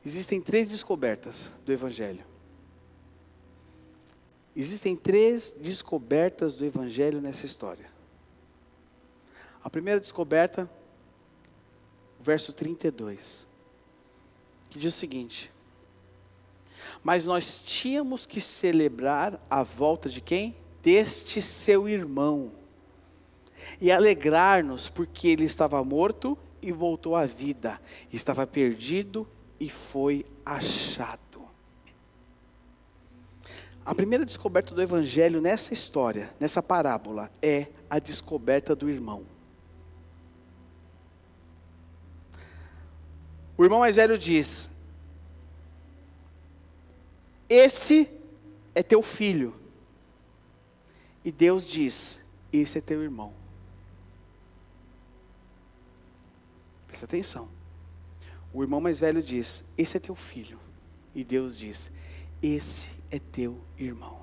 existem 3 descobertas do Evangelho. Existem 3 descobertas do Evangelho nessa história. A primeira descoberta, o verso 32, que diz o seguinte: mas nós tínhamos que celebrar a volta de quem? Deste seu irmão, e alegrar-nos, porque ele estava morto e voltou à vida, estava perdido e foi achado. A primeira descoberta do Evangelho nessa história, nessa parábola, é a descoberta do irmão. O irmão mais velho diz: esse é teu filho. E Deus diz: esse é teu irmão. Presta atenção. O irmão mais velho diz: esse é teu filho. E Deus diz: esse é teu irmão.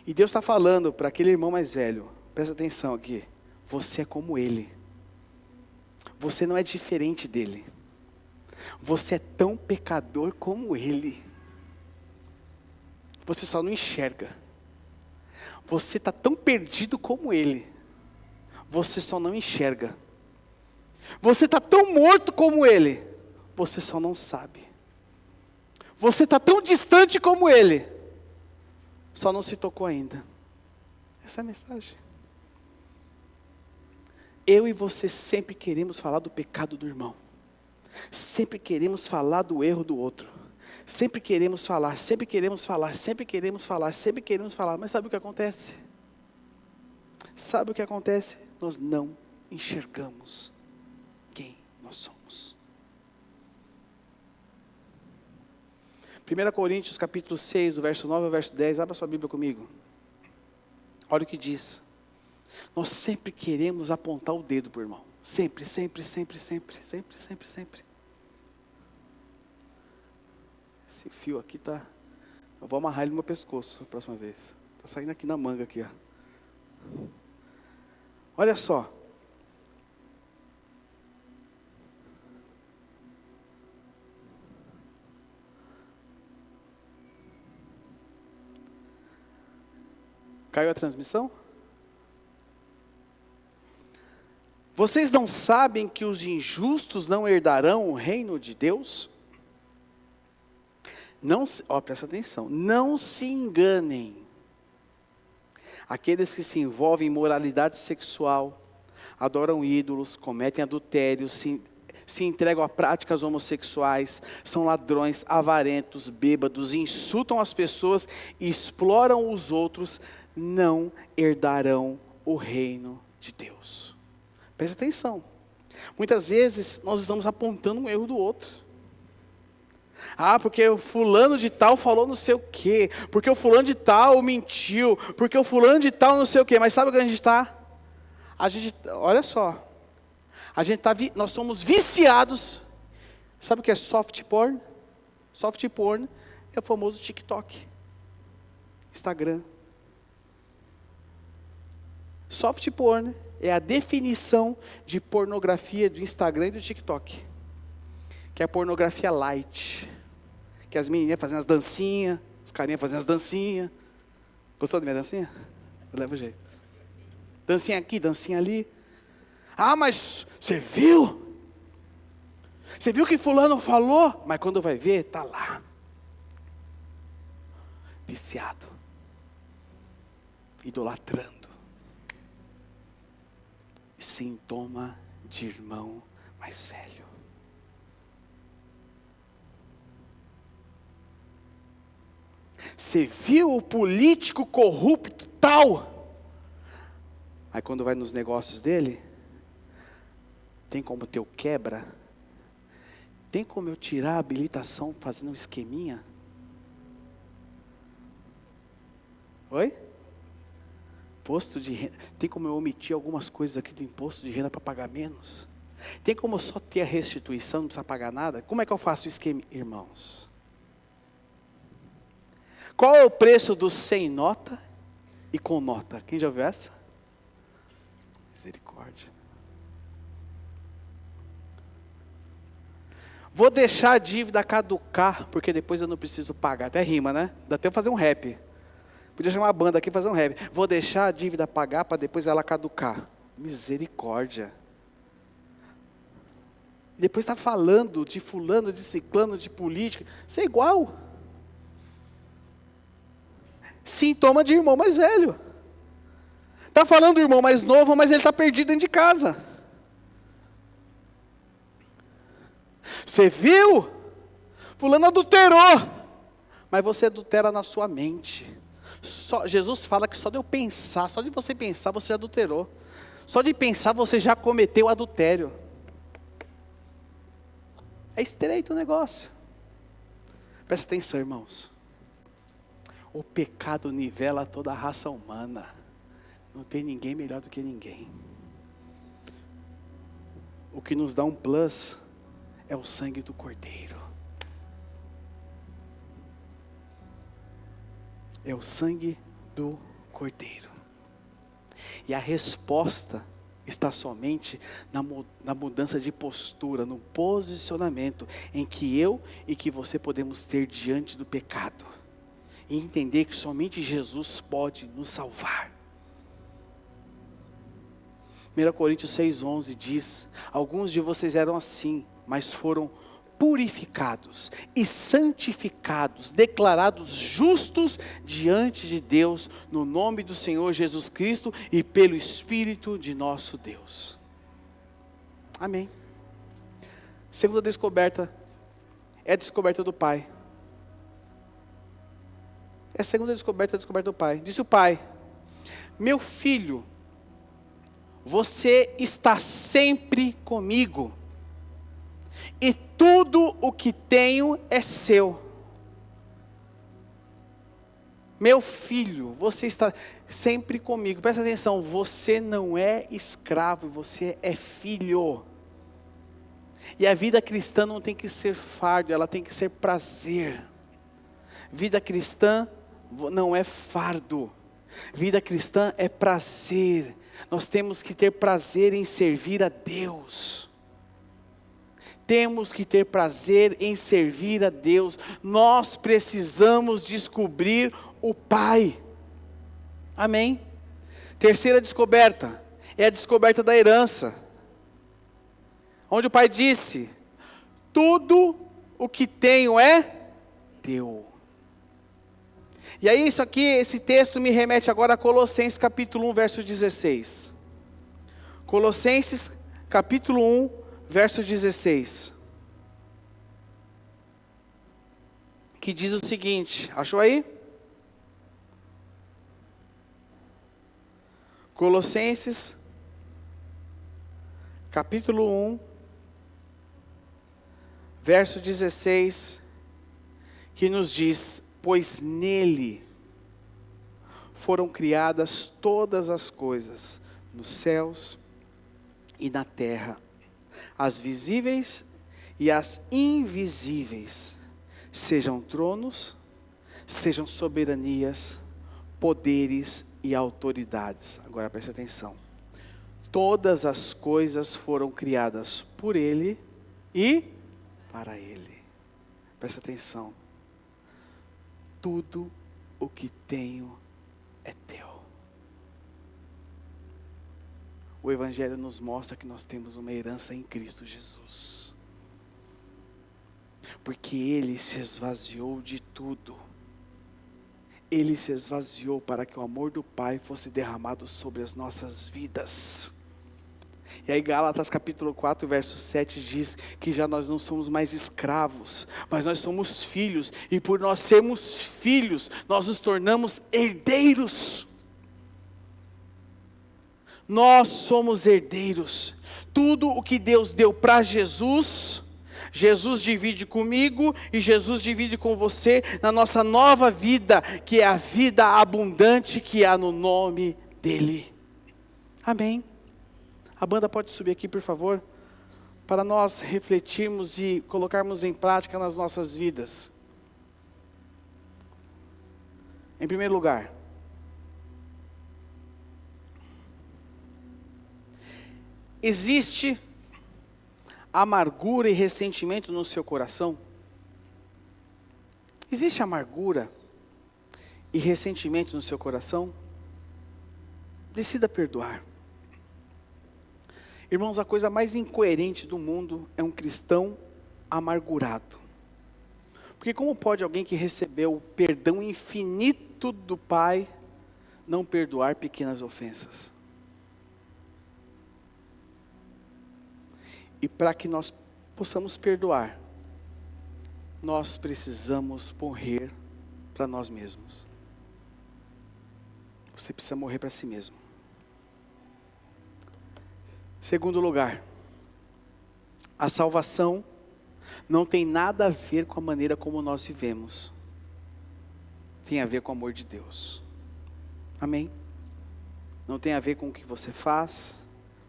E Deus está falando para aquele irmão mais velho: presta atenção aqui. Você é como ele. Você não é diferente dele. Você é tão pecador como ele. Você só não enxerga. Você está tão perdido como ele. Você só não enxerga. Você está tão morto como ele. Você só não sabe. Você está tão distante como ele. Só não se tocou ainda. Essa é a mensagem. Eu e você sempre queremos falar do pecado do irmão. Sempre queremos falar do erro do outro. Sempre queremos falar, sempre queremos falar, sempre queremos falar, sempre queremos falar. Mas sabe o que acontece? Sabe o que acontece? Nós não enxergamos quem nós somos. 1 Coríntios capítulo 6, do verso 9 ao verso 10. Abra sua Bíblia comigo. Olha o que diz. Nós sempre queremos apontar o dedo para o irmão. Sempre, sempre, sempre, sempre, sempre, sempre, sempre. Esse fio aqui tá... Eu vou amarrar ele no meu pescoço a próxima vez. Tá saindo aqui na manga aqui, ó. Olha só. Caiu a transmissão? Vocês não sabem que os injustos não herdarão o reino de Deus? Não, presta atenção, não se enganem. Aqueles que se envolvem em moralidade sexual, adoram ídolos, cometem adultério, se entregam a práticas homossexuais, são ladrões, avarentos, bêbados, insultam as pessoas e exploram os outros, não herdarão o reino de Deus. Presta atenção. Muitas vezes nós estamos apontando um erro do outro. Ah, porque o fulano de tal falou não sei o quê. Porque o fulano de tal mentiu. Porque o fulano de tal não sei o quê. Mas sabe o que a gente está? Olha só. Nós somos viciados. Sabe o que é soft porn? Soft porn é o famoso TikTok, Instagram. Soft porn é a definição de pornografia do Instagram e do TikTok. Que é a pornografia light. Que as menininhas fazendo as dancinhas, os carinhas fazendo as dancinhas. Gostou da minha dancinha? Eu levo jeito. Dancinha aqui, dancinha ali. Ah, mas você viu? Você viu o que fulano falou? Mas quando vai ver, está lá. Viciado. Idolatrando. Sintoma de irmão mais velho. Você viu o político corrupto tal? Aí quando vai nos negócios dele, tem como ter o quebra? Tem como eu tirar a habilitação fazendo um esqueminha? Oi? Imposto de renda. Tem como eu omitir algumas coisas aqui do imposto de renda para pagar menos? Tem como eu só ter a restituição, não precisa pagar nada? Como é que eu faço o esquema? Irmãos, Qual é o preço do sem nota e com nota? Quem já ouviu essa? Misericórdia. Vou deixar a dívida caducar, porque depois eu não preciso pagar. Até rima, né? Dá até pra fazer um rap. Podia chamar a banda aqui e fazer um rap. Vou deixar a dívida pagar para depois ela caducar. Misericórdia. E depois está falando de fulano, de ciclano, de política. Isso é igual. Sintoma de irmão mais velho. Está falando do irmão mais novo, mas ele está perdido dentro de casa. Você viu? Fulano adulterou. Mas você adultera na sua mente. Jesus fala que só de eu pensar, só de você pensar, você já adulterou. Só de pensar, você já cometeu adultério. É estreito o negócio. Presta atenção, irmãos. O pecado nivela toda a raça humana. Não tem ninguém melhor do que ninguém. O que nos dá um plus é o sangue do Cordeiro. É o sangue do Cordeiro. E a resposta está somente na mudança de postura, no posicionamento em que eu e que você podemos ter diante do pecado. E entender que somente Jesus pode nos salvar. 1 Coríntios 6,11 diz: alguns de vocês eram assim, mas foram purificados e santificados, declarados justos diante de Deus, no nome do Senhor Jesus Cristo e pelo Espírito de nosso Deus. Amém. Segunda descoberta é a descoberta do Pai. É a segunda descoberta, a descoberta do Pai. Disse o Pai: meu filho, você está sempre comigo. E tudo o que tenho é seu. Meu filho, você está sempre comigo. Presta atenção, você não é escravo, você é filho. E a vida cristã não tem que ser fardo, ela tem que ser prazer. Vida cristã não é fardo. Vida cristã é prazer. Nós temos que ter prazer em servir a Deus. Temos que ter prazer em servir a Deus. Nós precisamos descobrir o Pai. Amém? Terceira descoberta é a descoberta da herança. Onde o Pai disse: tudo o que tenho é teu. E aí isso aqui, esse texto me remete agora a Colossenses capítulo 1, verso 16. Colossenses capítulo 1, verso 16. Que diz o seguinte, achou aí? Colossenses capítulo 1, verso 16, que nos diz: pois nele foram criadas todas as coisas, nos céus e na terra, as visíveis e as invisíveis, sejam tronos, sejam soberanias, poderes e autoridades. Agora preste atenção. Todas as coisas foram criadas por Ele e para Ele. Presta atenção. Tudo o que tenho é teu. O Evangelho nos mostra que nós temos uma herança em Cristo Jesus. Porque Ele se esvaziou de tudo. Ele se esvaziou para que o amor do Pai fosse derramado sobre as nossas vidas. E aí Gálatas capítulo 4, verso 7 diz que já nós não somos mais escravos, mas nós somos filhos. E por nós sermos filhos, nós nos tornamos herdeiros. Nós somos herdeiros. Tudo o que Deus deu para Jesus, Jesus divide comigo e Jesus divide com você na nossa nova vida, que é a vida abundante que há no nome dEle. Amém. A banda pode subir aqui, por favor, para nós refletirmos e colocarmos em prática nas nossas vidas. Em primeiro lugar, existe amargura e ressentimento no seu coração? Existe amargura e ressentimento no seu coração? Decida perdoar. Irmãos, a coisa mais incoerente do mundo é um cristão amargurado. Porque como pode alguém que recebeu o perdão infinito do Pai não perdoar pequenas ofensas? E para que nós possamos perdoar, nós precisamos morrer para nós mesmos. Você precisa morrer para si mesmo. Segundo lugar, a salvação não tem nada a ver com a maneira como nós vivemos. Tem a ver com o amor de Deus. Amém? Não tem a ver com o que você faz.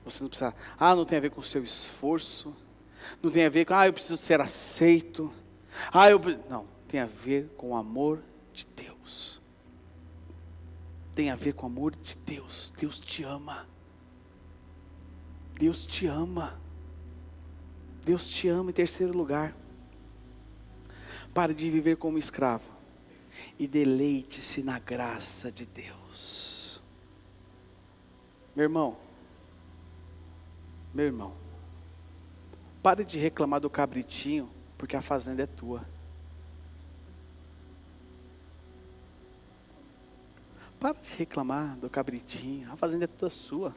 Você não precisa, não tem a ver com o seu esforço. Não tem a ver com, eu preciso ser aceito. Não, tem a ver com o amor de Deus. Tem a ver com o amor de Deus. Deus te ama. Deus te ama. Deus te ama. Em terceiro lugar, pare de viver como escravo e deleite-se na graça de Deus. Meu irmão, pare de reclamar do cabritinho, porque a fazenda é tua. Para de reclamar do cabritinho, a fazenda é toda sua.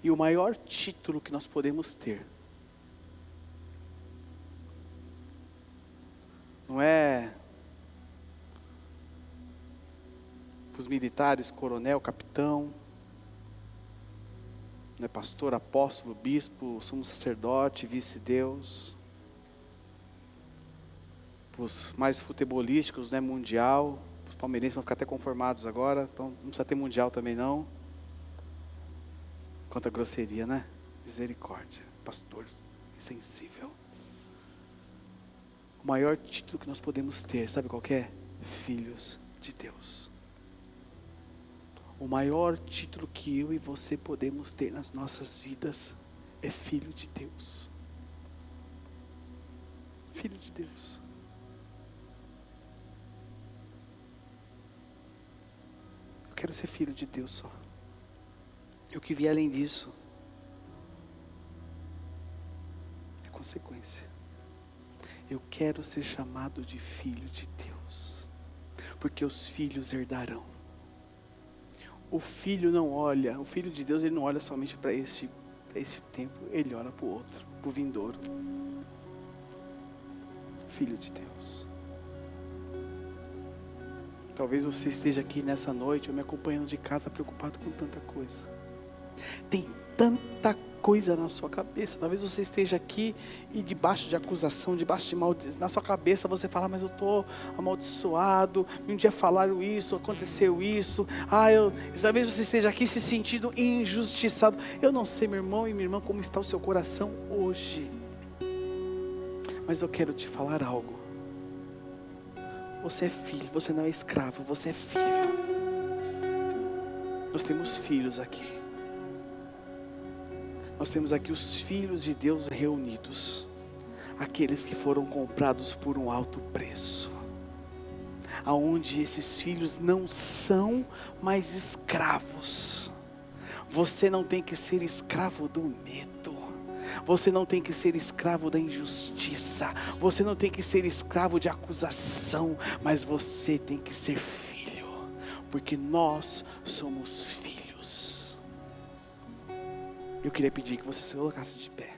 E o maior título que nós podemos ter, não é para os militares, coronel, capitão, não é pastor, apóstolo, bispo, sumo sacerdote, vice-deus, para os mais futebolísticos, né, mundial. Os palmeirenses vão ficar até conformados agora, então não precisa ter mundial também não. Quanta grosseria, né? Misericórdia, pastor insensível. O maior título que nós podemos ter, sabe qual que é? Filhos de Deus. O maior título que eu e você podemos ter nas nossas vidas é filho de Deus. Filho de Deus. Eu quero ser filho de Deus só. E o que vier além disso é consequência. Eu quero ser chamado de filho de Deus, porque os filhos herdarão. O filho não olha, o filho de Deus, ele não olha somente para esse tempo, ele olha para o outro, para o vindouro. Filho de Deus. Talvez você esteja aqui nessa noite, ou me acompanhando de casa, preocupado com tanta coisa. Tem tanta coisa na sua cabeça. Talvez você esteja aqui e debaixo de acusação, debaixo de maldição. Na sua cabeça você fala, mas eu estou amaldiçoado. Um dia falaram isso, aconteceu isso. Talvez você esteja aqui se sentindo injustiçado. Eu não sei, meu irmão e minha irmã, como está o seu coração hoje. Mas eu quero te falar algo. Você é filho, você não é escravo, você é filho. Nós temos filhos aqui. Nós temos aqui os filhos de Deus reunidos. Aqueles que foram comprados por um alto preço. Aonde esses filhos não são mais escravos. Você não tem que ser escravo do medo. Você não tem que ser escravo da injustiça. Você não tem que ser escravo de acusação. Mas você tem que ser filho. Porque nós somos filhos. Eu queria pedir que você se colocasse de pé.